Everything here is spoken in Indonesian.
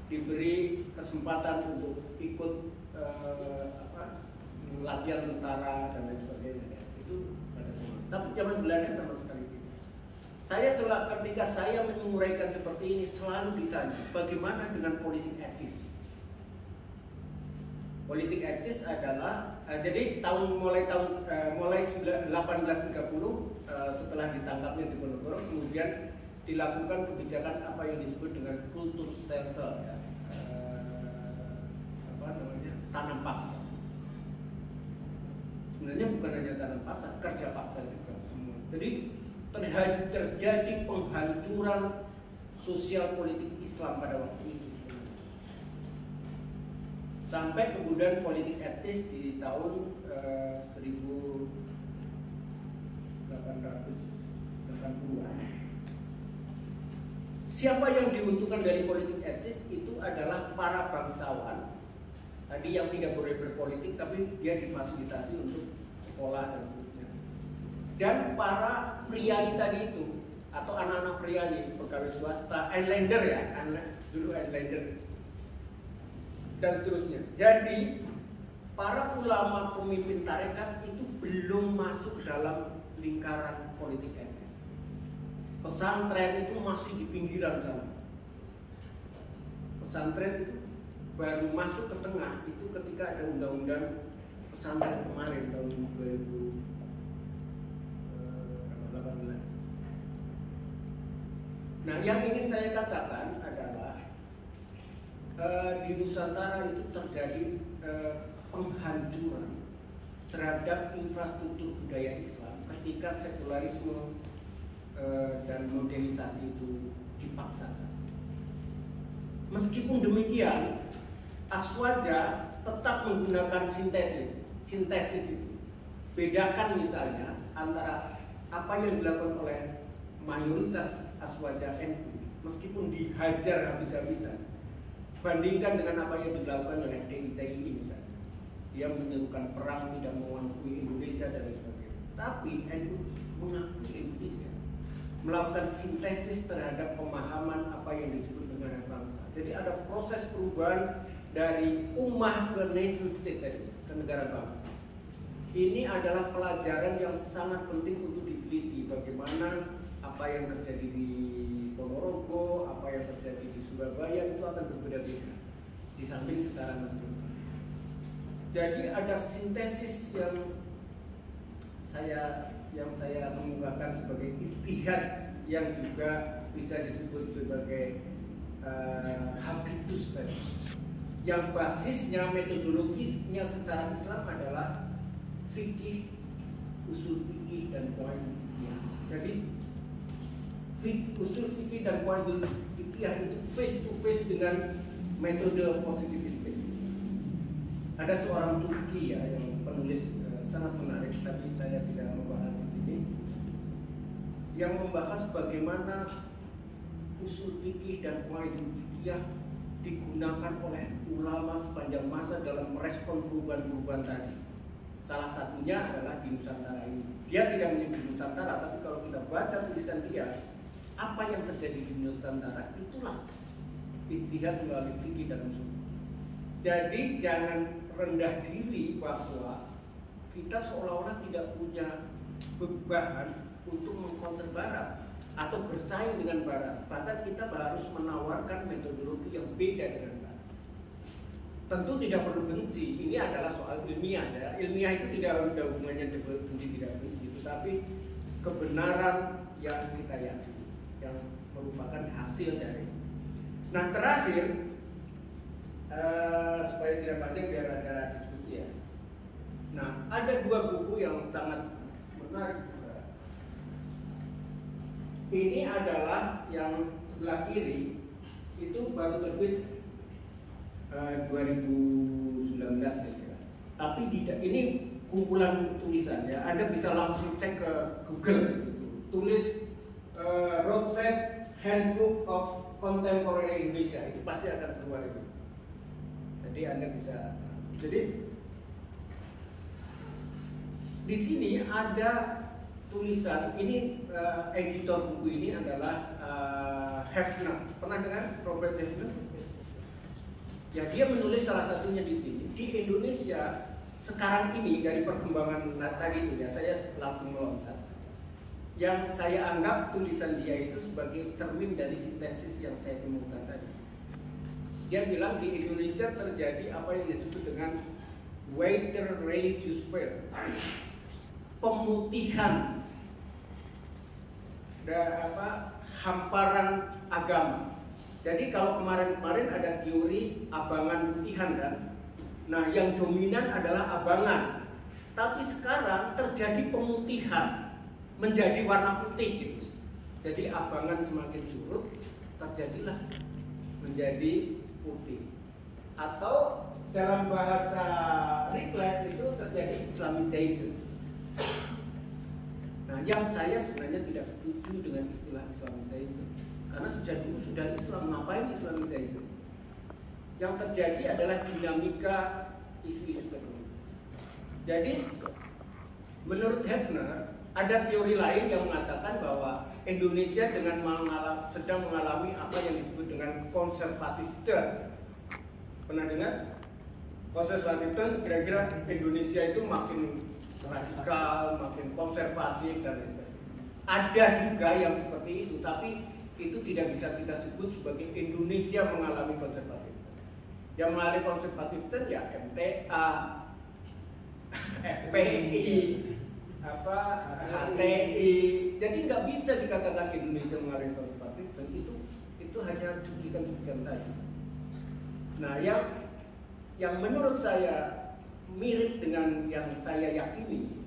diberi kesempatan untuk ikut latihan tentara dan lain sebagainya. Itu pada zaman. Tapi zaman Belanda sama sekali tidak. Ketika saya menguraikan seperti ini selalu ditanya, bagaimana dengan politik etis? Politik etis adalah jadi mulai 1830 setelah ditangkapnya Diponegoro, kemudian dilakukan kebijakan apa yang disebut dengan Kulturstelsel, ya, tanam paksa. Sebenarnya bukan hanya tanam paksa, kerja paksa juga semua. Jadi terjadi penghancuran sosial politik Islam pada waktu itu. Sampai kemudian politik etis di tahun 1880-an. Siapa yang diuntungkan dari politik etis itu adalah para bangsawan tadi yang tidak boleh berpolitik, tapi dia difasilitasi untuk sekolah dan seterusnya. Dan para priai tadi itu, atau anak-anak priai pegawai swasta, Einländer ya, dulu Einländer dan seterusnya. Jadi para ulama pemimpin tarekat itu belum masuk dalam lingkaran politik etis. Pesantren itu masih di pinggiran sana. Pesantren itu baru masuk ke tengah itu ketika ada undang-undang pesantren kemarin tahun 2018. Nah, yang ingin saya katakan adalah di Nusantara itu terjadi penghancuran terhadap infrastruktur budaya Islam ketika sekularisme dan modernisasi itu dipaksakan. Meskipun demikian, Aswaja tetap menggunakan sintesis itu. Bedakan misalnya antara apa yang dilakukan oleh mayoritas Aswaja NU meskipun dihajar habis-habisan, bandingkan dengan apa yang dilakukan oleh DITI misalnya. Dia menyerukan perang, tidak mengakui Indonesia dan lain sebagainya. Tapi NU mengakui Indonesia, melakukan sintesis terhadap pemahaman apa yang disebut dengan bangsa. Jadi ada proses perubahan dari ummah ke nation state tadi, ke negara bangsa. Ini adalah pelajaran yang sangat penting untuk diteliti, bagaimana apa yang terjadi di Ponorogo, apa yang terjadi di Surabaya itu akan berbeda-beda di samping secara nasional. Jadi ada sintesis yang saya mengungkapkan sebagai istihad yang juga bisa disebut sebagai habitus tadi, yang basisnya metodologisnya secara Islam adalah fikih, usul fikih dan qawaid fikih. Jadi usul fikih dan qawaid fikih itu face to face dengan metode positivistik. Ada seorang Turki ya yang penulis sangat menarik, tapi saya tidak membahas di sini, yang membahas bagaimana usul fikih dan qawaid fikih digunakan oleh ulama sepanjang masa dalam merespon perubahan-perubahan tadi. Salah satunya adalah di Nusantara ini. Dia tidak menyebut Nusantara, tapi kalau kita baca tulisan dia, apa yang terjadi di Nusantara itulah istihad melalui fikih dan usul. Jadi jangan rendah diri bahwa kita seolah-olah tidak punya beban untuk mengkonter Barat atau bersaing dengan Barat. Bahkan kita harus menawarkan metodologi yang beda dengan Barat. Tentu tidak perlu benci, ini adalah soal ilmiah ya. Ilmiah itu tidak ada hubungannya dengan benci tidak benci, tetapi kebenaran yang kita yakini, yang merupakan hasil dari. Nah terakhir, supaya tidak panjang biar ada diskusi ya. Nah ada dua buku yang sangat menarik. Ini adalah yang sebelah kiri itu baru terbit 2019 ya. Tapi ini kumpulan tulisan ya. Anda bisa langsung cek ke Google gitu. Tulis Rothbard Handbook of Contemporary Indonesia, itu pasti akan keluar itu. Jadi Anda bisa. Jadi di sini ada tulisan ini, editor buku ini adalah Hefner. Pernah dengar Robert Hefner? Ya, dia menulis salah satunya di sini. Di Indonesia sekarang ini dari perkembangan tadi itu ya, saya langsung meloncat. Yang saya anggap tulisan dia itu sebagai cermin dari sintesis yang saya temukan tadi. Dia bilang di Indonesia terjadi apa yang disebut dengan whiter religious fair, pemutihan dan hamparan agama. Jadi kalau kemarin-kemarin ada teori abangan putihan kan, nah yang dominan adalah abangan. Tapi sekarang terjadi pemutihan menjadi warna putih gitu. Jadi abangan semakin surut, terjadilah menjadi putih. Atau dalam bahasa Rickliff itu terjadi Islamization. Nah, yang saya sebenarnya tidak setuju dengan istilah Islamization, karena sejak dulu sudah Islam, ngapain Islamization? Yang terjadi adalah dinamika isu-isu tertentu. Jadi, menurut Hefner, ada teori lain yang mengatakan bahwa Indonesia sedang mengalami apa yang disebut dengan conservative turn. Pernah dengar? Conservative turn, kira-kira Indonesia itu makin radikal, makin konservatif dan lain sebagainya. Ada juga yang seperti itu, tapi itu tidak bisa kita sebut sebagai Indonesia mengalami konservatif. Yang mengalami konservatif itu ya MTA, FPI, HTI. Jadi nggak bisa dikatakan Indonesia mengalami konservatif, dan itu hanya cuplikan-cuplikan tadi. Nah, yang menurut saya mirip dengan yang saya yakini